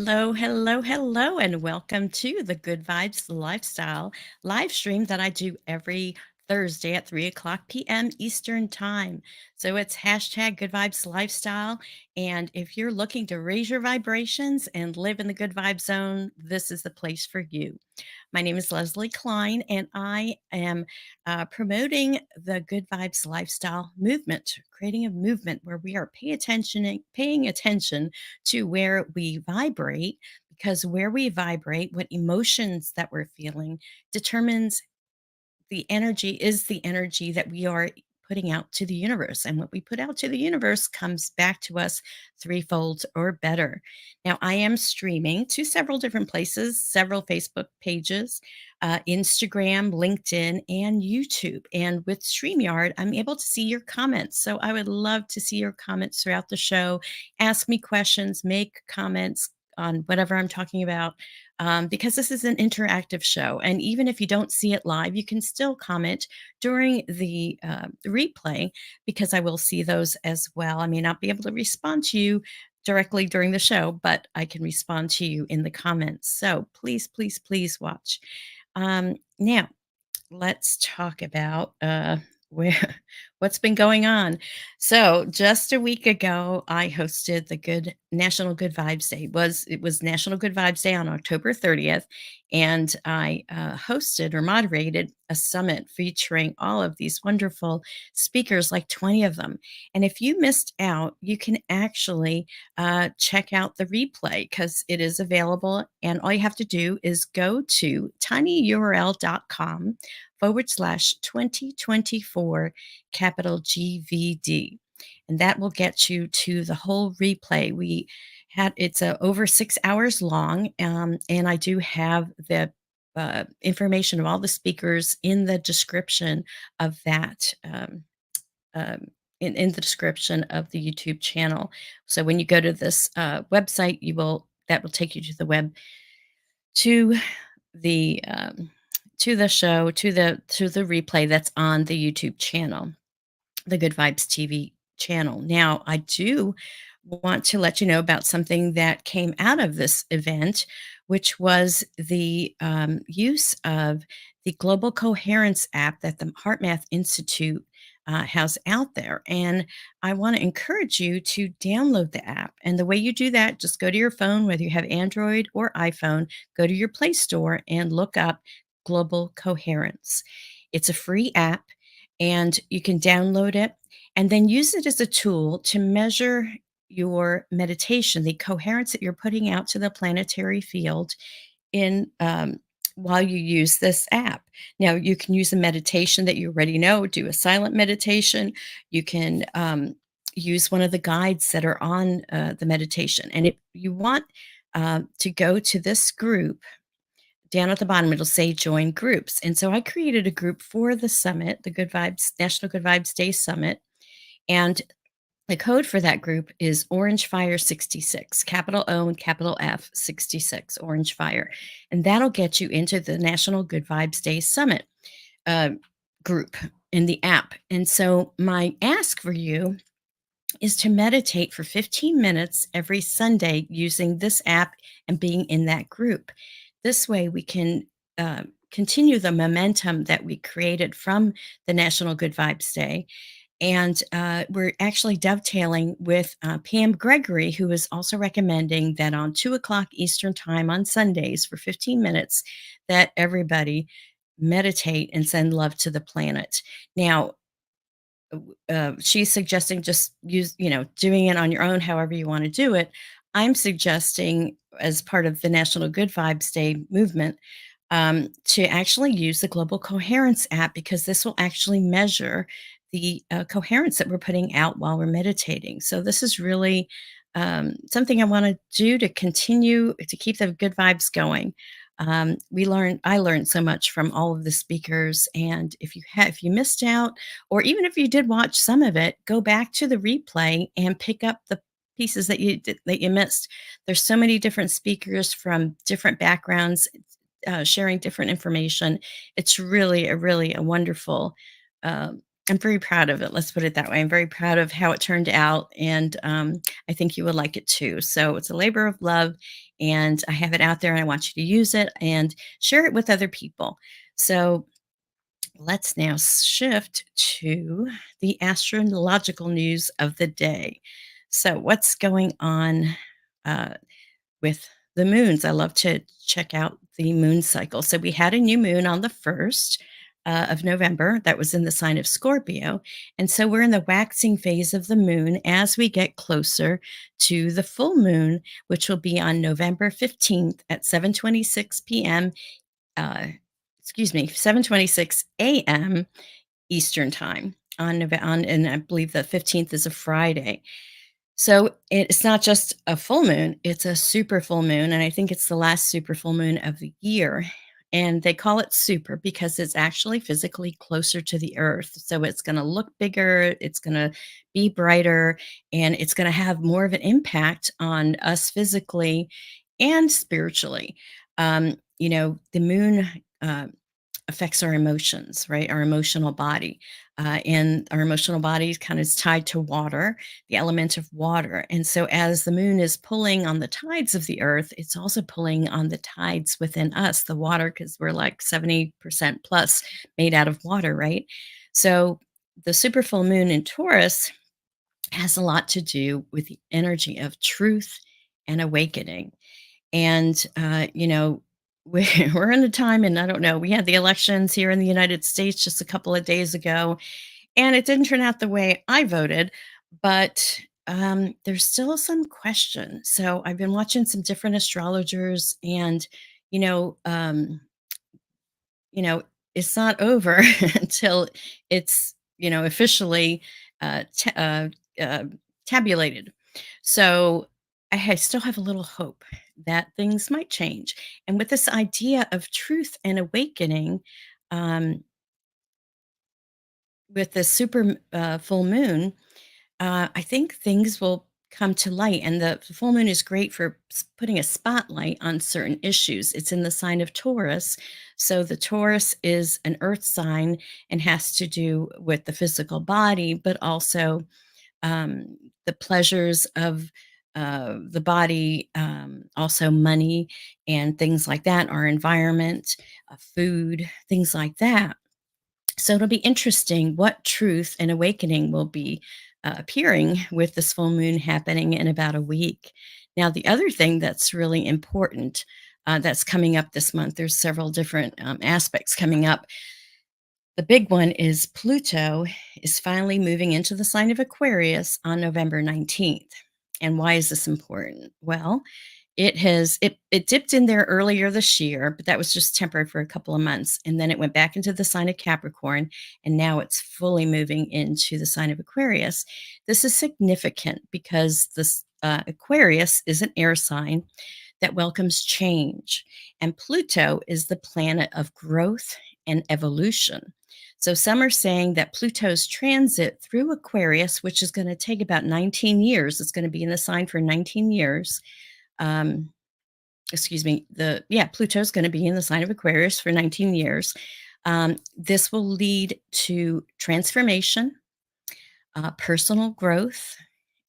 Hello, hello, hello, and welcome to the Good Vibes Lifestyle live stream that I do every Thursday at 3 o'clock p.m. Eastern Time. So it's hashtag Good Vibes Lifestyle. And if you're looking to raise your vibrations and live in the good vibe zone, this is the place for you. My name is Leslie Klein, and I am promoting the Good Vibes Lifestyle movement, creating a movement where we are paying attention to where we vibrate, because where we vibrate, what emotions that we're feeling, determines the energy that we are putting out to the universe. And what we put out to the universe comes back to us threefold or better. Now, I am streaming to several different places, several Facebook pages, Instagram, LinkedIn, and YouTube. And with StreamYard, I'm able to see your comments. So I would love to see your comments throughout the show. Ask me questions, make comments on whatever I'm talking about, because this is an interactive show. And even if you don't see it live, you can still comment during the replay, because I will see those as well. I may not be able to respond to you directly during the show, but I can respond to you in the comments. So please, please, please watch. Now, let's talk about where what's been going on. So, just a week ago, I hosted the Good National Good Vibes Day. It was National Good Vibes Day on October 30th, and I hosted or moderated a summit featuring all of these wonderful speakers, like 20 of them. And if you missed out, you can actually check out the replay because it is available. And all you have to do is go to tinyurl.com/2024 capital GVD. And that will get you to the whole replay. It's over 6 hours long, and I do have the information of all the speakers in the description of that. Um, in the description of the YouTube channel. So when you go to this website, that will take you to the web to the show, to the replay that's on the YouTube channel, the Good Vibes TV channel. Now, I do want to let you know about something that came out of this event, which was the use of the Global Coherence app that the HeartMath Institute has out there. And I want to encourage you to download the app. And the way you do that, just go to your phone, whether you have Android or iPhone, go to your Play Store and look up Global Coherence. It's a free app, and you can download it and then use it as a tool to measure your meditation, the coherence that you're putting out to the planetary field in while you use this app. Now, you can use a meditation that you already know, do a silent meditation. You can use one of the guides that are on the meditation. And if you want to go to this group, down at the bottom, it'll say join groups. And so I created a group for the summit, the Good Vibes, National Good Vibes Day Summit. And the code for that group is Orange Fire 66, capital O and capital F 66, Orange Fire. And that'll get you into the National Good Vibes Day Summit uh, group in the app. And so my ask for you is to meditate for 15 minutes every Sunday using this app and being in that group. This way, we can continue the momentum that we created from the National Good Vibes Day. And we're actually dovetailing with Pam Gregory, who is also recommending that on 2 o'clock Eastern Time on Sundays for 15 minutes, that everybody meditate and send love to the planet. Now, she's suggesting just doing it on your own, however you want to do it. I'm suggesting, as part of the National Good Vibes Day movement, to actually use the Global Coherence app, because this will actually measure the coherence that we're putting out while we're meditating. So this is really something I want to do to continue to keep the good vibes going. I learned so much from all of the speakers, and if you missed out, or even if you did watch some of it, go back to the replay and pick up the pieces that you missed. There's so many different speakers from different backgrounds, sharing different information. It's really a wonderful I'm very proud of it. Let's put it that way. I'm very proud of how it turned out, and I think you would like it too. So it's a labor of love, and I have it out there, and I want you to use it and share it with other people. So let's now shift to the astrological news of the day. So, what's going on uh, with the moons? I love to check out the moon cycle. So, we had a new moon on the 1st of November that was in the sign of Scorpio. And so, we're in the waxing phase of the moon as we get closer to the full moon, which will be on November 15th at 7:26 p.m. Uh, 7:26 a.m. Eastern time on, and I believe the 15th is a Friday. So it's not just a full moon, it's a super full moon, and I think it's the last super full moon of the year. And they call it super because it's actually physically closer to the earth. So it's going to look bigger, it's going to be brighter, and it's going to have more of an impact on us physically and spiritually. The moon uh, affects our emotions, right? Our emotional body. And our emotional body kind of is tied to water, the element of water. And so, as the moon is pulling on the tides of the earth, it's also pulling on the tides within us, the water, because we're like 70% plus made out of water, right? So, the super full moon in Taurus has a lot to do with the energy of truth and awakening. And, we're in a time, and I don't know, we had the elections here in the United States just a couple of days ago, and it didn't turn out the way I voted, but there's still some question. So I've been watching some different astrologers, and, you know, um, you know, it's not over until it's, officially uh, ta- uh, uh, tabulated. So still have a little hope that things might change. And with this idea of truth and awakening, um, with the full moon, I think things will come to light, and the full moon is great for putting a spotlight on certain issues. It's in the sign of Taurus. So, the Taurus is an earth sign and has to do with the physical body, but also the pleasures of the body, also money and things like that, our environment, food, things like that. So it'll be interesting what truth and awakening will be appearing with this full moon happening in about a week. Now, the other thing that's really important that's coming up this month, there's several different aspects coming up. The big one is Pluto is finally moving into the sign of Aquarius on November 19th. And why is this important? Well, it dipped in there earlier this year, but that was just temporary for a couple of months, and then it went back into the sign of Capricorn, and now it's fully moving into the sign of Aquarius. This is significant because this Aquarius is an air sign that welcomes change, and Pluto is the planet of growth and evolution. So some are saying that Pluto's transit through Aquarius, which is going to take about 19 years, it's going to be in the sign for 19 years. um, Excuse me, Pluto's going to be in the sign of Aquarius for 19 years. This will lead to transformation, personal growth,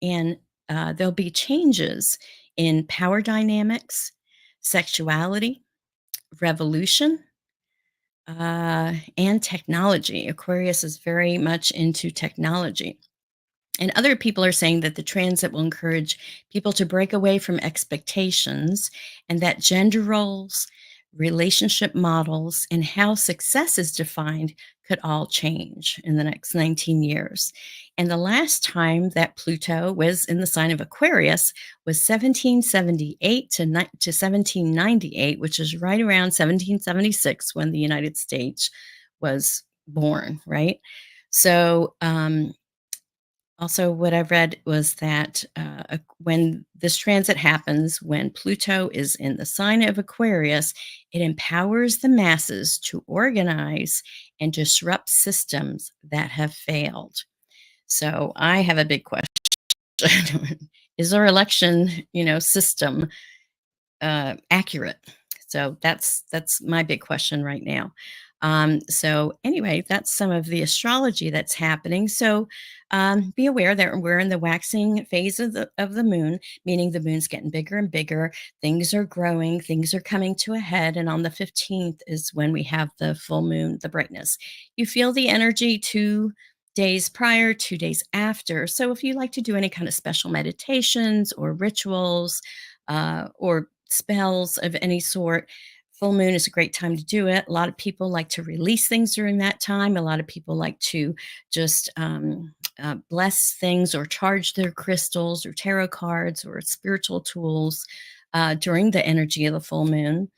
and there'll be changes in power dynamics, sexuality, revolution, and technology. Aquarius is very much into technology. And other people are saying that the transit will encourage people to break away from expectations, and that gender roles, relationship models, and how success is defined could all change in the next 19 years. And the last time that Pluto was in the sign of Aquarius was 1778 to 1798, which is right around 1776 when the United States was born, right? So, also, what I've read was that when this transit happens, when Pluto is in the sign of Aquarius, it empowers the masses to organize and disrupt systems that have failed. So I have a big question. Is our election, system accurate? So that's my big question right now. So anyway, that's some of the astrology that's happening. So be aware that we're in the waxing phase of the moon, meaning the moon's getting bigger and bigger. Things are growing, things are coming to a head, and on the 15th is when we have the full moon, the brightness. You feel the energy 2 days prior, 2 days after. So if you like to do any kind of special meditations or rituals or spells of any sort, full moon is a great time to do it. A lot of people like to release things during that time. A lot of people like to just bless things or charge their crystals or tarot cards or spiritual tools during the energy of the full moon.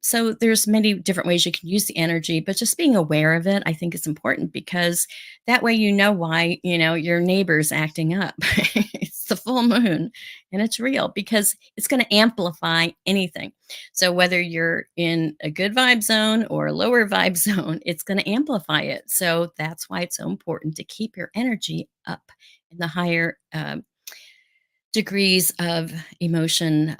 So there's many different ways you can use the energy, but just being aware of it, I think is important because that way you know why, your neighbor's acting up. It's the full moon and it's real because it's going to amplify anything. So whether you're in a good vibe zone or a lower vibe zone, it's going to amplify it. So that's why it's so important to keep your energy up in the higher degrees of emotion.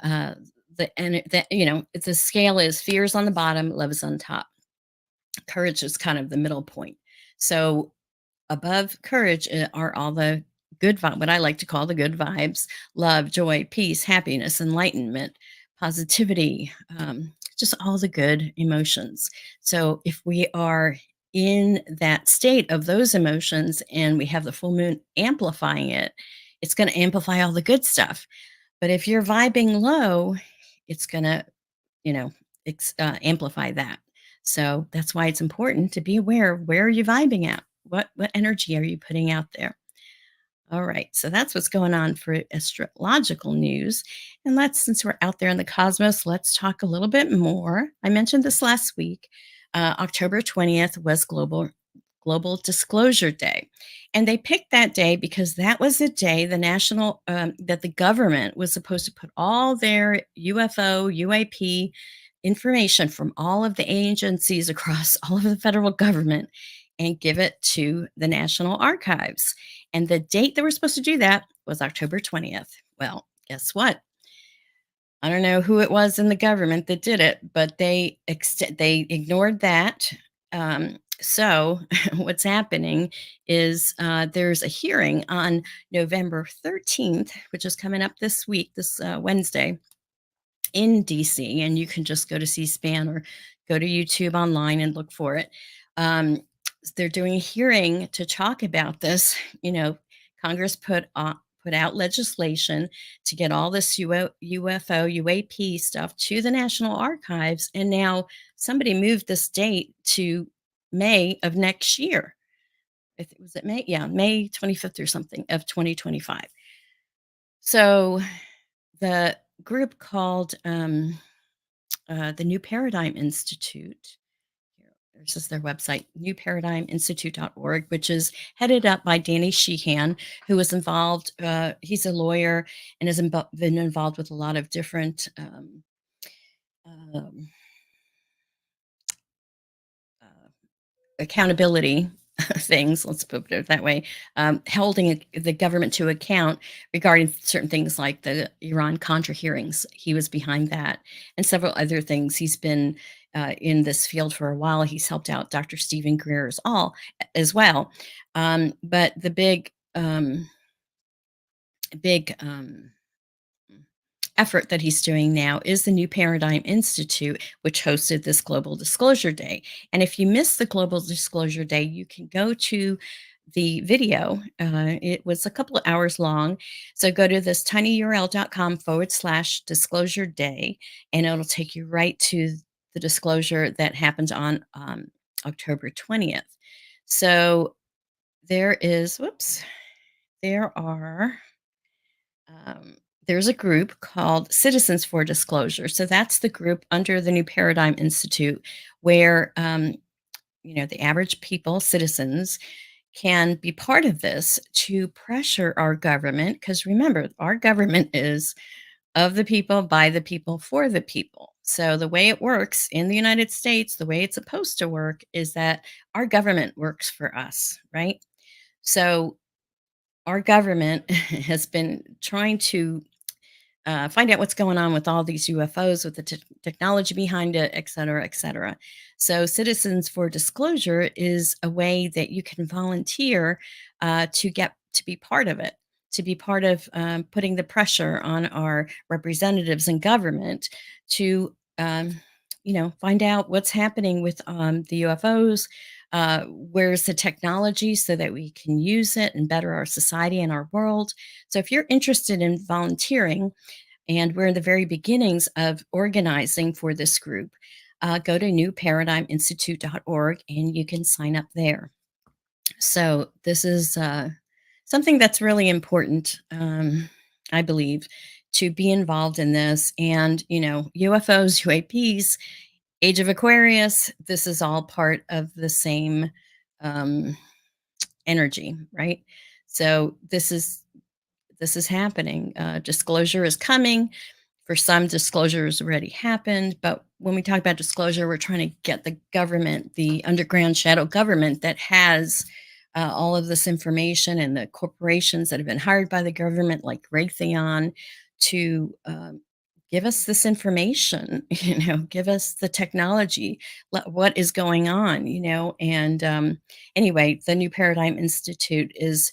The scale is fear is on the bottom, love is on top. Courage is kind of the middle point. So above courage are all the good vibe, what I like to call the good vibes: love, joy, peace, happiness, enlightenment, positivity, just all the good emotions. So if we are in that state of those emotions and we have the full moon amplifying it, it's going to amplify all the good stuff. But if you're vibing low, it's going to, you know, amplify that. So that's why it's important to be aware of where are you vibing at? What energy are you putting out there? All right, so that's what's going on for astrological news. And since we're out there in the cosmos, let's talk a little bit more. I mentioned this last week. October 20th was Global Disclosure Day. And they picked that day because that was the day that the government was supposed to put all their UFO, UAP information from all of the agencies across all of the federal government and give it to the National Archives. And the date they were supposed to do that was October 20th. Well, guess what? I don't know who it was in the government that did it, but they ignored that. So what's happening is there's a hearing on November 13th, which is coming up this week, this Wednesday, in DC, and you can just go to C-SPAN or go to YouTube online and look for it. Um, they're doing a hearing to talk about this. Congress put out legislation to get all this UFO, UAP stuff to the National Archives, and now somebody moved this date to May of next year. Was it May? Yeah, May 25th or something of 2025. So the group called the New Paradigm Institute. Here, this is their website, newparadigminstitute.org, which is headed up by Danny Sheehan, who was involved. He's a lawyer and has been involved with a lot of different um, uh, accountability things, let's put it that way, holding the government to account regarding certain things like the Iran Contra hearings. He was behind that and several other things. He's been in this field for a while. He's helped out Dr. Stephen Greer as well. But the big effort that he's doing now is the New Paradigm Institute, which hosted this Global Disclosure Day. And if you missed the Global Disclosure Day, you can go to the video. It was a couple of hours long. So go to this tinyurl.com/disclosure day, and it'll take you right to the disclosure that happened on October 20th. So there are there's a group called Citizens for Disclosure. So that's the group under the New Paradigm Institute where the average people, citizens, can be part of this to pressure our government. Because remember, our government is of the people, by the people, for the people. So the way it works in the United States, the way it's supposed to work is that our government works for us, right? So our government has been trying to find out what's going on with all these UFOs, with the technology behind it, et cetera, et cetera. So, Citizens for Disclosure is a way that you can volunteer to get to be part of it, to be part of putting the pressure on our representatives in government to, find out what's happening with the UFOs. Where's the technology so that we can use it and better our society and our world? So, if you're interested in volunteering, and we're in the very beginnings of organizing for this group, go to newparadigminstitute.org and you can sign up there. So, this is something that's really important, I believe, to be involved in this. And, UFOs, UAPs, Age of Aquarius, this is all part of the same um, energy, right? So, this is happening. Disclosure is coming. For some, disclosure has already happened, but when we talk about disclosure, we're trying to get the government, the underground shadow government that has all of this information, and the corporations that have been hired by the government, like Raytheon, to give us this information, give us the technology, what is going on, And anyway, the New Paradigm Institute is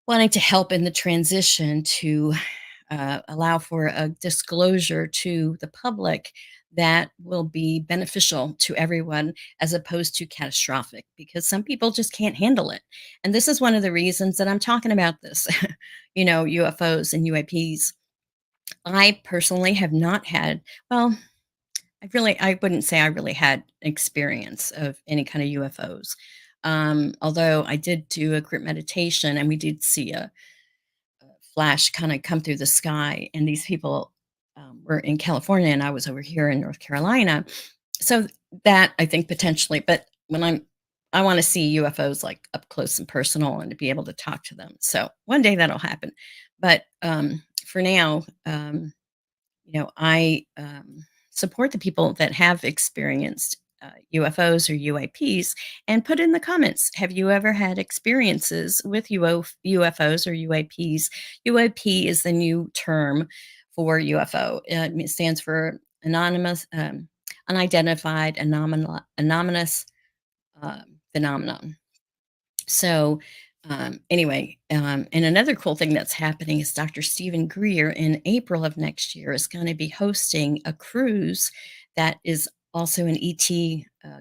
wanting to help in the transition to allow for a disclosure to the public that will be beneficial to everyone as opposed to catastrophic, because some people just can't handle it. And this is one of the reasons that I'm talking about this, UFOs and UAPs. I personally have not had, well, I wouldn't say I really had experience of any kind of UFOs. Although I did do a group meditation and we did see a flash kind of come through the sky, and these people were in California and I was over here in North Carolina. So that, I think, potentially, but I want to see UFOs like up close and personal and to be able to talk to them. So one day that'll happen. But for now, I support the people that have experienced UFOs or UAPs, and put in the comments, have you ever had experiences with UFOs or UAPs? UAP is the new term for UFO. It stands for anonymous, unidentified, anomalous phenomenon. So, anyway, and another cool thing that's happening is Dr. Stephen Greer in April of next year is going to be hosting a cruise that is also an ET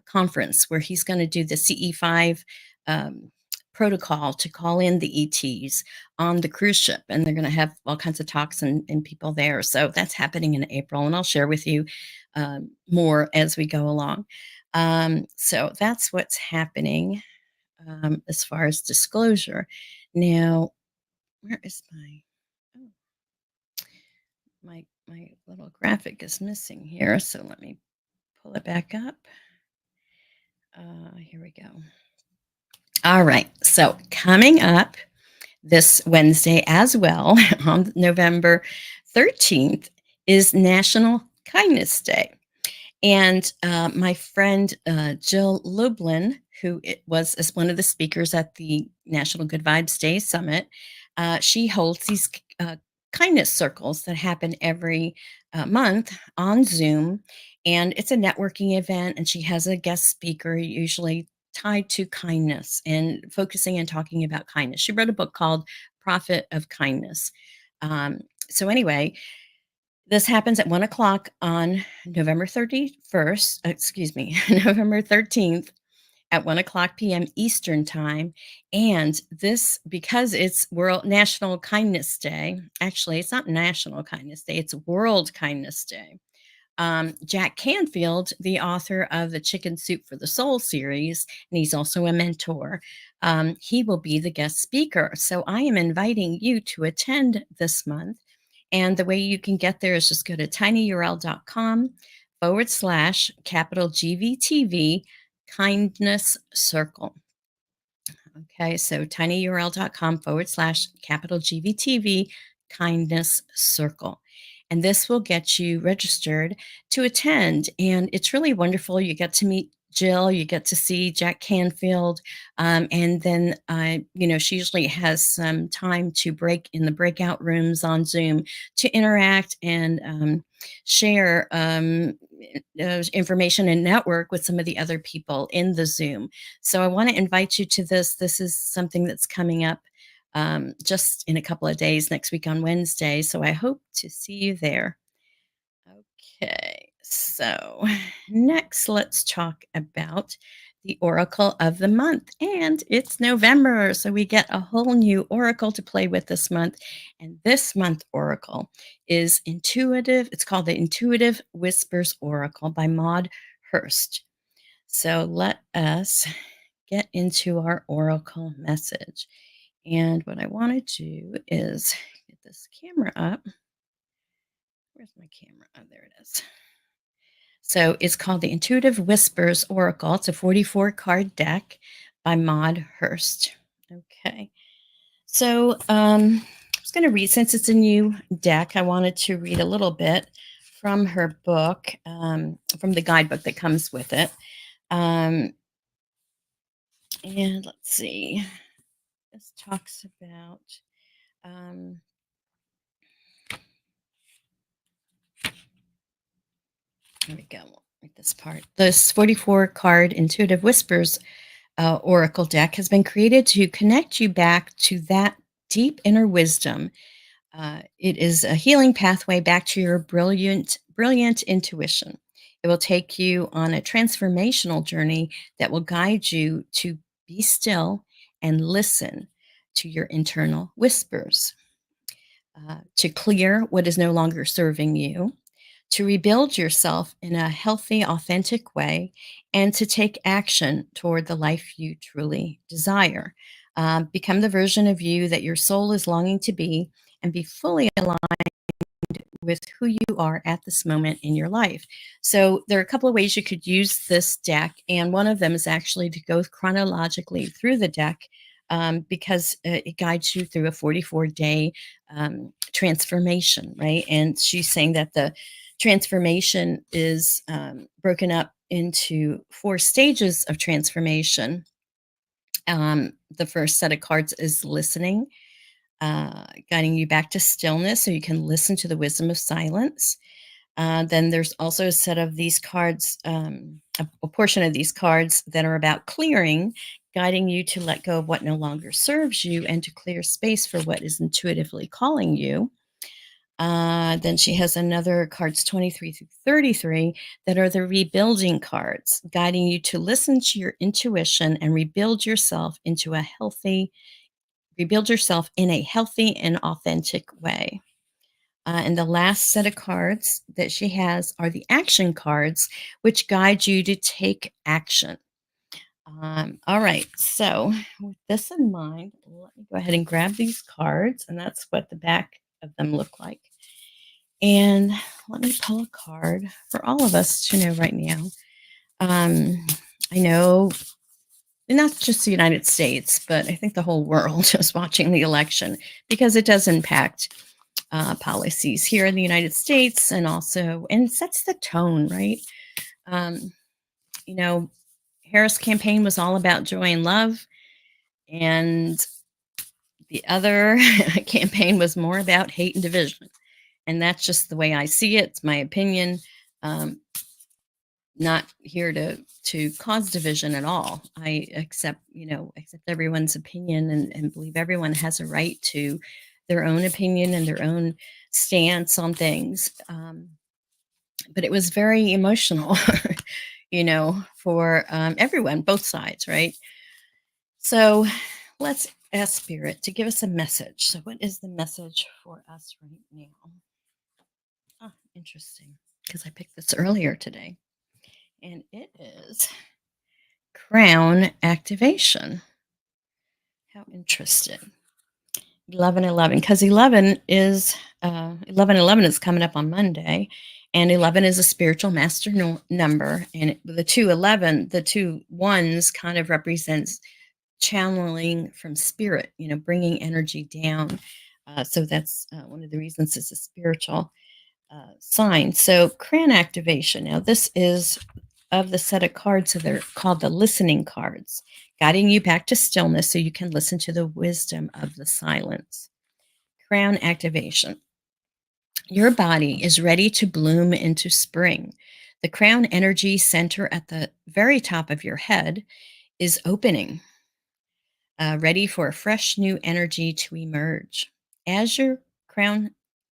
conference, where he's going to do the CE5 um, protocol to call in the ETs on the cruise ship. And they're going to have all kinds of talks and people there. So that's happening in April. And I'll share with you more as we go along. So that's what's happening as far as disclosure. Now, where is oh, my little graphic is missing here, so let me pull it back up. Here we go. All right, so coming up this Wednesday as well, on November 13th, is National Kindness Day. And my friend Jill Lublin, who was as one of the speakers at the National Good Vibes Day Summit, she holds these kindness circles that happen every month on Zoom. And it's a networking event, and she has a guest speaker, usually tied to kindness and focusing and talking about kindness. She wrote a book called Prophet of Kindness. Um, so, anyway, this happens at 1 o'clock on November 31st, excuse me, November 13th at 1 o'clock p.m. Eastern Time. And this, because it's World National Kindness Day, actually, it's not National Kindness Day, it's World Kindness Day. Jack Canfield, the author of the Chicken Soup for the Soul series, and he's also a mentor, he will be the guest speaker. So I am inviting you to attend this month. And the way you can get there is just go to tinyurl.com/capital GVTV kindness circle. Okay, so tinyurl.com/capital GVTV kindness circle. And this will get you registered to attend. And it's really wonderful. You get to meet Jill, you get to see Jack Canfield, and then she usually has some time to break in the breakout rooms on Zoom to interact and share information and network with some of the other people in the Zoom. So I want to invite you to this. This is something that's coming up just in a couple of days, next week on Wednesday. So I hope to see you there. Okay, so next let's talk about the oracle of the month. And it's November, so we get a whole new oracle to play with this month. And this month oracle is intuitive. It's called the Intuitive Whispers Oracle by Maude Hirst. So let us get into our oracle message. And what I want to do is get this camera up. Where's my camera? Oh, there it is. So it's called the Intuitive Whispers Oracle. It's a 44 card deck by Maude Hirst. Okay. So I was going to read, since it's a new deck, I wanted to read a little bit from her book, from the guidebook that comes with it. And let's see. This talks about. There we go. We'll read this part. This 44 card Intuitive Whispers Oracle deck has been created to connect you back to that deep inner wisdom. It is a healing pathway back to your brilliant intuition. It will take you on a transformational journey that will guide you to be still and listen to your internal whispers, to clear what is no longer serving you, to rebuild yourself in a healthy, authentic way, and to take action toward the life you truly desire. Become the version of you that your soul is longing to be, and be fully aligned with who you are at this moment in your life. So there are a couple of ways you could use this deck, and one of them is actually to go chronologically through the deck, because it guides you through a 44-day transformation, right? And she's saying that the transformation is broken up into 4 stages of transformation. The first set of cards is listening, guiding you back to stillness so you can listen to the wisdom of silence. Then there's also a set of these cards, a portion of these cards that are about clearing, guiding you to let go of what no longer serves you and to clear space for what is intuitively calling you. Then she has another cards 23 through 33 that are the rebuilding cards, guiding you to listen to your intuition and rebuild yourself in a healthy and authentic way. And the last set of cards that she has are the action cards, which guide you to take action. All right, so with this in mind, let me go ahead and grab these cards, and that's what the back of them look like. And let me pull a card for all of us to know right now. I know not just the United States, but I think the whole world is watching the election because it does impact policies here in the United States, and sets the tone, right? Um, you know, Harris' campaign was all about joy and love, and the other campaign was more about hate and division. And that's just the way I see it. It's my opinion. Um, not here to cause division at all. I accept everyone's opinion, and believe everyone has a right to their own opinion and their own stance on things. But it was very emotional, for everyone, both sides, right? So let's ask Spirit to give us a message. So, what is the message for us right now? Ah, interesting, because I picked this earlier today. And it is crown activation. How interesting. 1111, because 1111 is coming up on Monday, and 11 is a spiritual master number, and the two ones kind of represents channeling from spirit, bringing energy down. So that's one of the reasons it's a spiritual sign. So crown activation. Now this is of the set of cards, so they're called the listening cards, guiding you back to stillness so you can listen to the wisdom of the silence. Crown activation. Your body is ready to bloom into spring. The crown energy center at the very top of your head is opening, ready for a fresh new energy to emerge. As your crown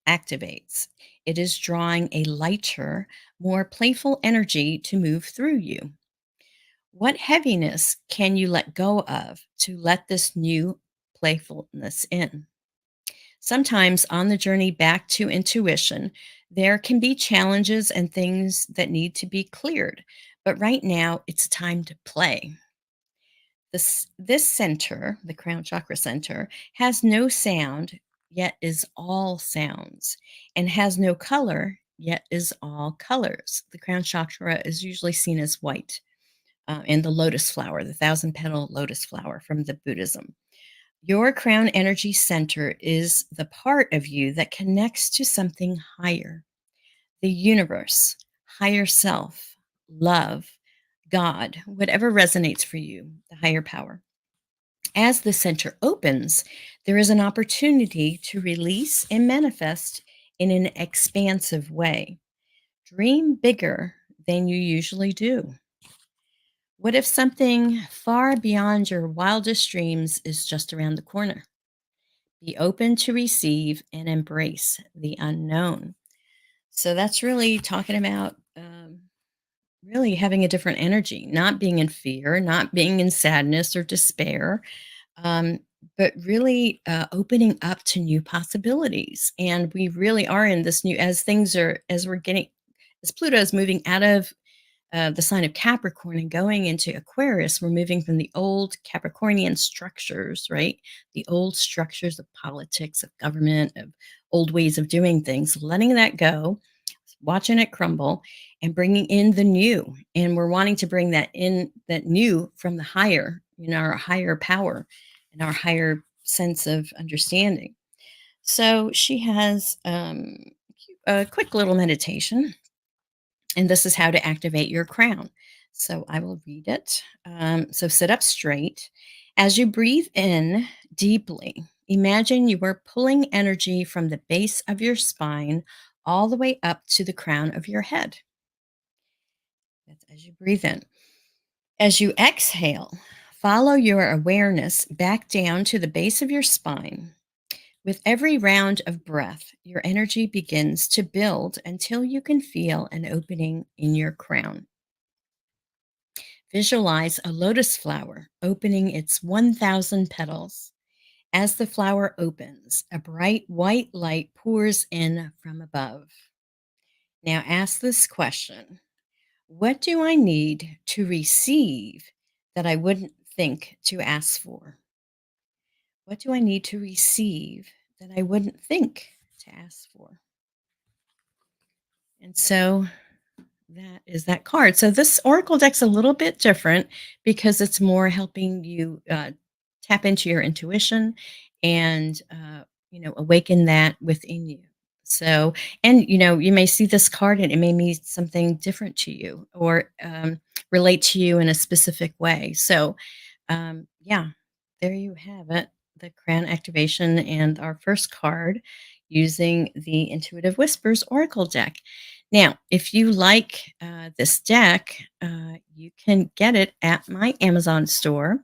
activates, it is drawing a lighter, more playful energy to move through you. What heaviness can you let go of to let this new playfulness in? Sometimes on the journey back to intuition, there can be challenges and things that need to be cleared. But right now, it's time to play. This center, the crown chakra center, has no sound, yet is all sounds, and has no color, yet is all colors. The crown chakra is usually seen as white, and the lotus flower, the thousand petal lotus flower from the Buddhism. Your crown energy center is the part of you that connects to something higher, the universe, higher self, love, God, whatever resonates for you, the higher power. As the center opens, there is an opportunity to release and manifest in an expansive way. Dream bigger than you usually do. What if something far beyond your wildest dreams is just around the corner? Be open to receive and embrace the unknown. So that's really talking about really having a different energy, not being in fear, not being in sadness or despair, um, but really opening up to new possibilities. And we really are in this new, as things are, as we're getting, as Pluto is moving out of the sign of Capricorn and going into Aquarius, we're moving from the old Capricornian structures, right? The old structures of politics, of government, of old ways of doing things, letting that go, watching it crumble, and bringing in the new. And we're wanting to bring that in, that new from the higher, our higher power and our higher sense of understanding. So she has a quick little meditation, and this is how to activate your crown. So I will read it. So sit up straight. As you breathe in deeply, imagine you are pulling energy from the base of your spine all the way up to the crown of your head. That's as you breathe in. As you exhale, follow your awareness back down to the base of your spine. With every round of breath, your energy begins to build until you can feel an opening in your crown. Visualize a lotus flower opening its 1,000 petals. As the flower opens, a bright white light pours in from above. Now ask this question: what do I need to receive that I wouldn't think to ask for? What do I need to receive that I wouldn't think to ask for? And so that is that card. So this oracle deck's a little bit different because it's more helping you tap into your intuition and awaken that within you. So, and you may see this card and it may mean something different to you or relate to you in a specific way. So, yeah, there you have it, the crown activation and our first card using the Intuitive Whispers Oracle deck. Now, if you like this deck, you can get it at my Amazon store.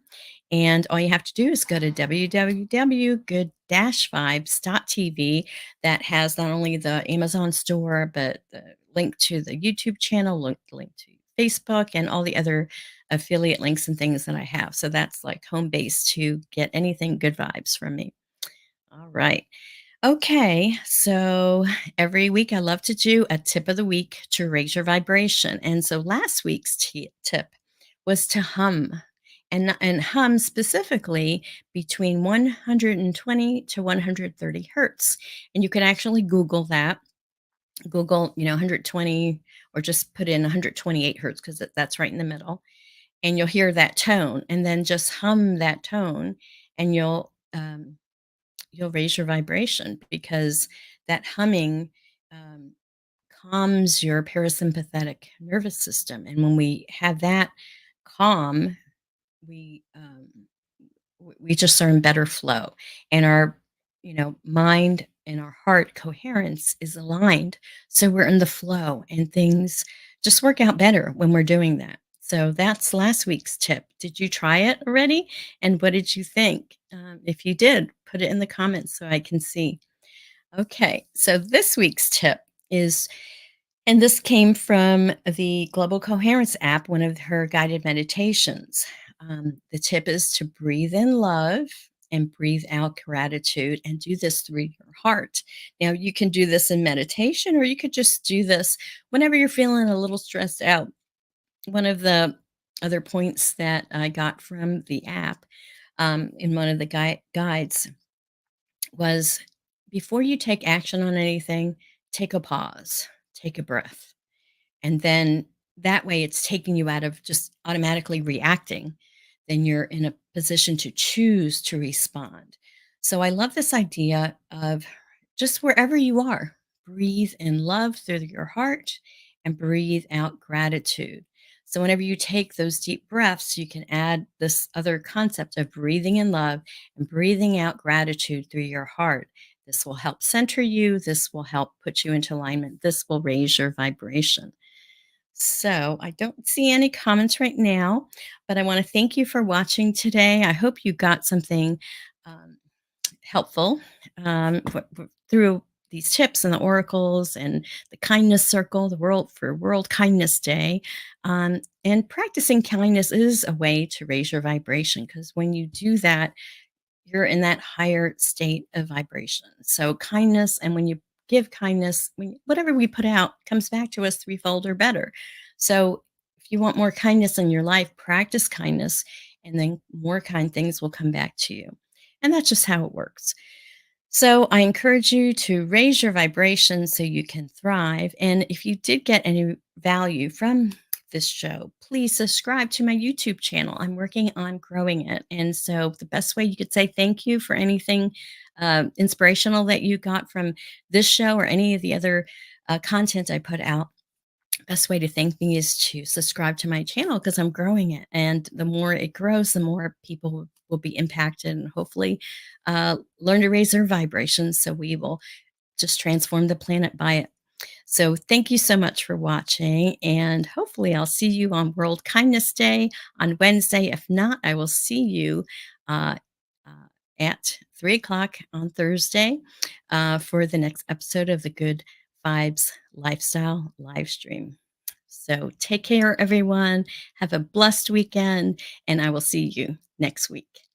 And all you have to do is go to www.good-vibes.tv. That has not only the Amazon store, but the link to the YouTube channel, link to Facebook, and all the other affiliate links and things that I have. So that's like home base to get anything good vibes from me. All right. Okay, so every week I love to do a tip of the week to raise your vibration. And so last week's tip was to hum and hum specifically between 120 to 130 hertz. And you can actually Google that. Google, 120 or just put in 128 hertz because that's right in the middle. And you'll hear that tone and then just hum that tone and you'll raise your vibration because that humming um, calms your parasympathetic nervous system. And when we have that calm, we we just are in better flow, and our mind and our heart coherence is aligned, so we're in the flow and things just work out better when we're doing that. So that's last week's tip. Did you try it already, and what did you think? If you did, put it in the comments so I can see. Okay, so this week's tip is, and this came from the Global Coherence app, one of her guided meditations. The tip is to breathe in love and breathe out gratitude, and do this through your heart. Now, you can do this in meditation, or you could just do this whenever you're feeling a little stressed out. One of the other points that I got from the app, in one of the guides, was before you take action on anything, take a pause, take a breath. And then that way it's taking you out of just automatically reacting. Then you're in a position to choose to respond. So I love this idea of just wherever you are, breathe in love through your heart and breathe out gratitude. So whenever you take those deep breaths, you can add this other concept of breathing in love and breathing out gratitude through your heart. This will help center you. This will help put you into alignment. This will raise your vibration. So I don't see any comments right now, but I want to thank you for watching today. I hope you got something um, helpful through these tips and the oracles and the kindness circle, the World Kindness Day. And practicing kindness is a way to raise your vibration, because when you do that, you're in that higher state of vibration. So kindness, and when you give kindness, whatever we put out comes back to us threefold or better. So if you want more kindness in your life, practice kindness, and then more kind things will come back to you. And that's just how it works. So I encourage you to raise your vibration so you can thrive. And if you did get any value from this show, please subscribe to my YouTube channel. I'm working on growing it. And so the best way you could say thank you for anything inspirational that you got from this show or any of the other content I put out, best way to thank me is to subscribe to my channel, because I'm growing it. And the more it grows, the more people will be impacted, and hopefully learn to raise their vibrations. So we will just transform the planet by it. So thank you so much for watching. And hopefully I'll see you on World Kindness Day on Wednesday. If not, I will see you uh, uh, at 3 o'clock on Thursday for the next episode of the Good Vibes Lifestyle live stream. So take care, everyone. Have a blessed weekend, and I will see you next week.